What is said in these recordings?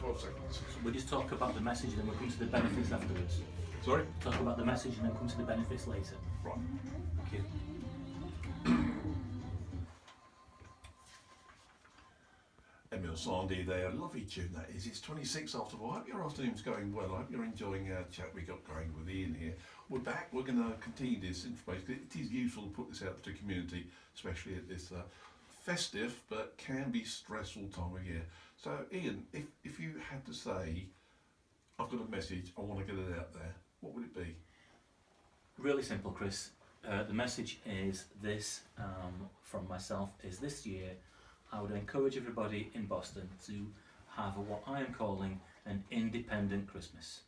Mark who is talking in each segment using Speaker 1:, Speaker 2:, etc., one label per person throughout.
Speaker 1: 12 seconds.
Speaker 2: We'll just talk about the message and then we'll come to the benefits afterwards.
Speaker 1: Sorry?
Speaker 2: Talk about the message and then come to the benefits later.
Speaker 1: Right.
Speaker 2: Thank you.
Speaker 1: Emile Sandé there, lovely tune that is. It's 26 after 4. I hope your afternoon's going well. I hope you're enjoying our chat we got going with Ian here. We're back, we're going to continue this information. It is useful to put this out to the community, especially at this festive but can be stressful time of year. So Ian, if you had to say, I've got a message, I want to get it out there, what would it be?
Speaker 2: Really simple, Chris. The message is this, from myself, is this year I would encourage everybody in Boston to have what I am calling an independent Christmas.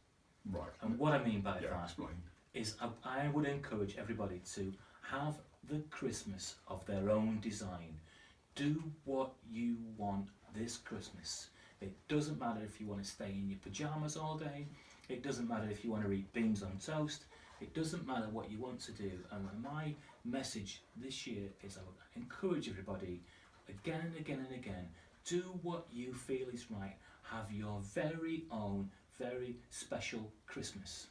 Speaker 1: Right.
Speaker 2: And what I mean by that
Speaker 1: explain.
Speaker 2: is I would encourage everybody to have the Christmas of their own design. Do what you want this Christmas. It doesn't matter if you want to stay in your pajamas all day. It doesn't matter if you want to eat beans on toast. It doesn't matter what you want to do. And my message this year is I would encourage everybody again and again and again, do what you feel is right. Have your very own, very special Christmas.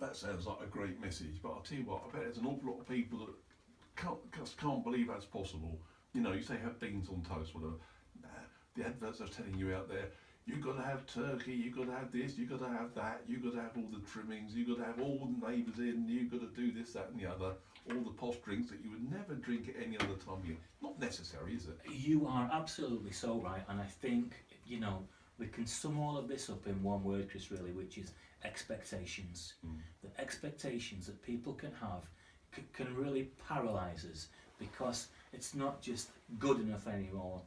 Speaker 1: That sounds like a great message, but I'll tell you what, I bet there's an awful lot of people that just can't believe that's possible. You know, you say have beans on toast, whatever. Nah, the adverts are telling you out there, you've got to have turkey, you've got to have this, you've got to have that, you've got to have all the trimmings, you've got to have all the neighbours in, you've got to do this, that and the other, all the posh drinks that you would never drink at any other time of year. Not necessary, is it?
Speaker 2: You are absolutely so right, and I think, you know, we can sum all of this up in one word, Chris, really, which is expectations. The expectations that people can have can really paralyse us, because it's not just good enough anymore.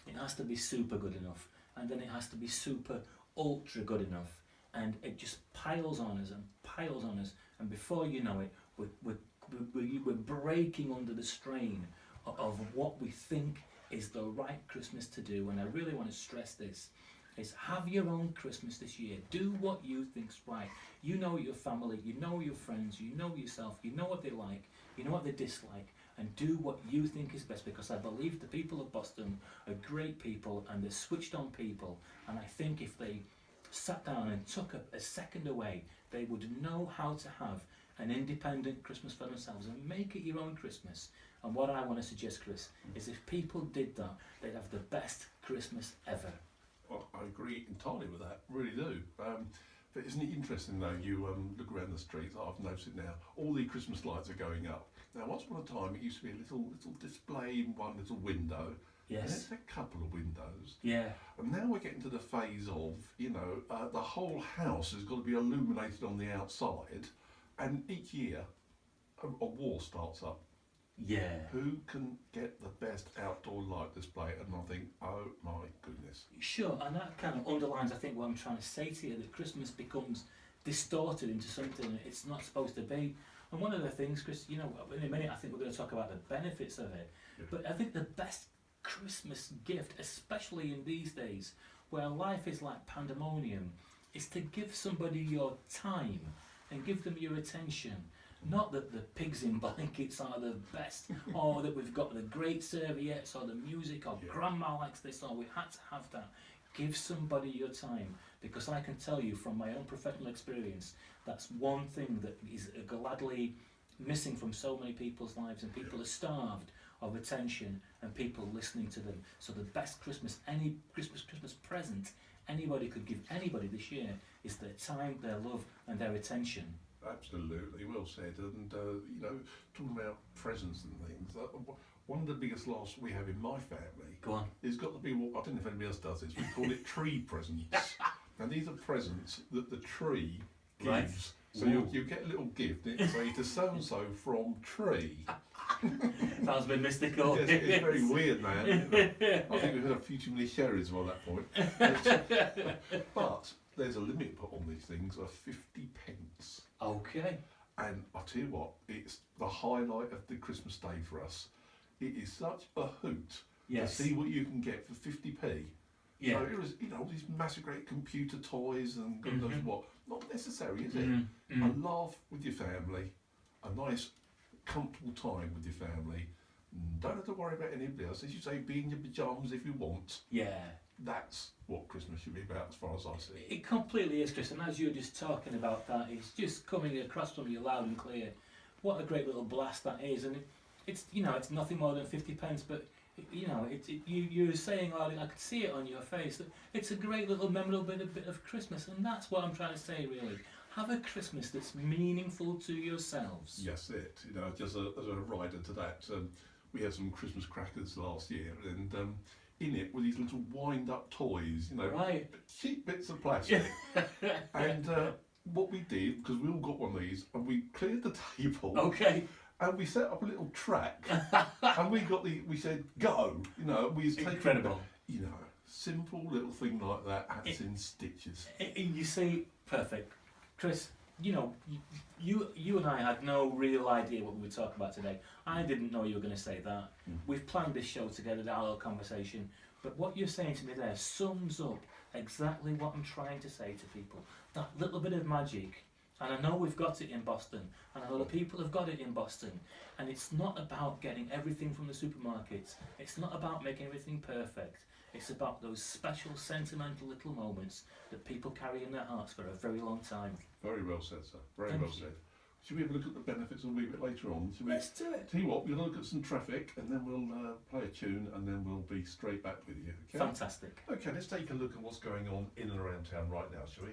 Speaker 2: It has to be super good enough, and then it has to be super ultra good enough, and it just piles on us and piles on us, and before you know it, we're breaking under the strain of what we think is the right Christmas to do. And I really want to stress this, is have your own Christmas this year. Do what you think's right. You know your family, you know your friends, you know yourself, you know what they like, you know what they dislike, and do what you think is best, because I believe the people of Boston are great people and they're switched on people, and I think if they sat down and took a second away, they would know how to have an independent Christmas for themselves and make it your own Christmas. And what I want to suggest, Chris, is if people did that, they'd have the best Christmas ever.
Speaker 1: Well, I agree entirely with that, really do. But isn't it interesting though, you look around the streets, I've noticed it now, all the Christmas lights are going up. Now once upon a time it used to be a little display in one little window.
Speaker 2: Yes.
Speaker 1: And it's a couple of windows.
Speaker 2: Yeah.
Speaker 1: And now we're getting to the phase of, you know, the whole house has got to be illuminated on the outside, and each year a war starts up.
Speaker 2: Yeah.
Speaker 1: Who can get the best outdoor light display? And I think, oh my goodness.
Speaker 2: Sure, and that kind of underlines, I think, what I'm trying to say to you, that Christmas becomes distorted into something it's not supposed to be. And one of the things, Chris, you know, in a minute I think we're going to talk about the benefits of it,
Speaker 1: Yeah.
Speaker 2: but I think the best Christmas gift, especially in these days where life is like pandemonium, is to give somebody your time and give them your attention. Not that the pigs in blankets are the best, or that we've got the great serviettes, or the music, or
Speaker 1: Yeah.
Speaker 2: grandma likes this, or we had to have that. Give somebody your time, because I can tell you from my own professional experience, that's one thing that is gladly missing from so many people's lives, and people are starved of attention and people listening to them. So the best Christmas, any Christmas present anybody could give anybody this year is their time, their love, and their attention.
Speaker 1: Absolutely, well said. And you know, talking about presents and things, one of the biggest loss we have in my family
Speaker 2: Go on.
Speaker 1: is got to be what, I don't know if anybody else does this, we call it tree presents. And these are presents that the tree gives.
Speaker 2: Right.
Speaker 1: So you get a little gift, and it says to so-and-so from tree.
Speaker 2: Sounds a bit mystical.
Speaker 1: Yes, it's very weird, man. You know, I think we've had a few too many sherries by that point. But there's a limit put on these things of 50 pence.
Speaker 2: Okay.
Speaker 1: And I'll tell you what, it's the highlight of the Christmas day for us. It is such a hoot
Speaker 2: Yes.
Speaker 1: to see what you can get for 50p.
Speaker 2: Yeah.
Speaker 1: So it was, you know, all these massive great computer toys and God knows what. Not necessary, is it? A laugh with your family, a nice, comfortable time with your family, Don't have to worry about anybody else. As you say, be in your pyjamas if you want.
Speaker 2: Yeah.
Speaker 1: That's what Christmas should be about, as far as I see it.
Speaker 2: It completely is, Chris, and as you're just talking about that, it's just coming across from you loud and clear. What a great little blast that is, and it's it's nothing more than 50 pence, but you're saying, oh, I could see it on your face, that it's a great little memorable bit of Christmas, and that's what I'm trying to say, really. Have a Christmas that's meaningful to yourselves.
Speaker 1: Yes, it. Just as a rider to that, we had some Christmas crackers last year, and in it were these little wind-up toys,
Speaker 2: Right.
Speaker 1: cheap bits of plastic. And what we did, because we all got one of these, and we cleared the table.
Speaker 2: Okay.
Speaker 1: And we set up a little track, and we said go. We was taking,
Speaker 2: Incredible.
Speaker 1: simple little thing like that adds in stitches.
Speaker 2: You see, perfect, Chris. You and I had no real idea what we would talk about today. I didn't know you were going to say that. We've planned this show together, our little conversation. But what you're saying to me there sums up exactly what I'm trying to say to people. That little bit of magic. And I know we've got it in Boston, and a lot of people have got it in Boston. And it's not about getting everything from the supermarkets. It's not about making everything perfect. It's about those special, sentimental little moments that people carry in their hearts for a very long time.
Speaker 1: Very well said, sir. Very
Speaker 2: Thank
Speaker 1: well
Speaker 2: you.
Speaker 1: said. Should we have a look at the benefits a wee bit later on? Should we?
Speaker 2: Let's do it.
Speaker 1: Tell you what, we'll look at some traffic, and then we'll play a tune, and then we'll be straight back with you. Okay?
Speaker 2: Fantastic.
Speaker 1: Okay, let's take a look at what's going on in and around town right now, shall we?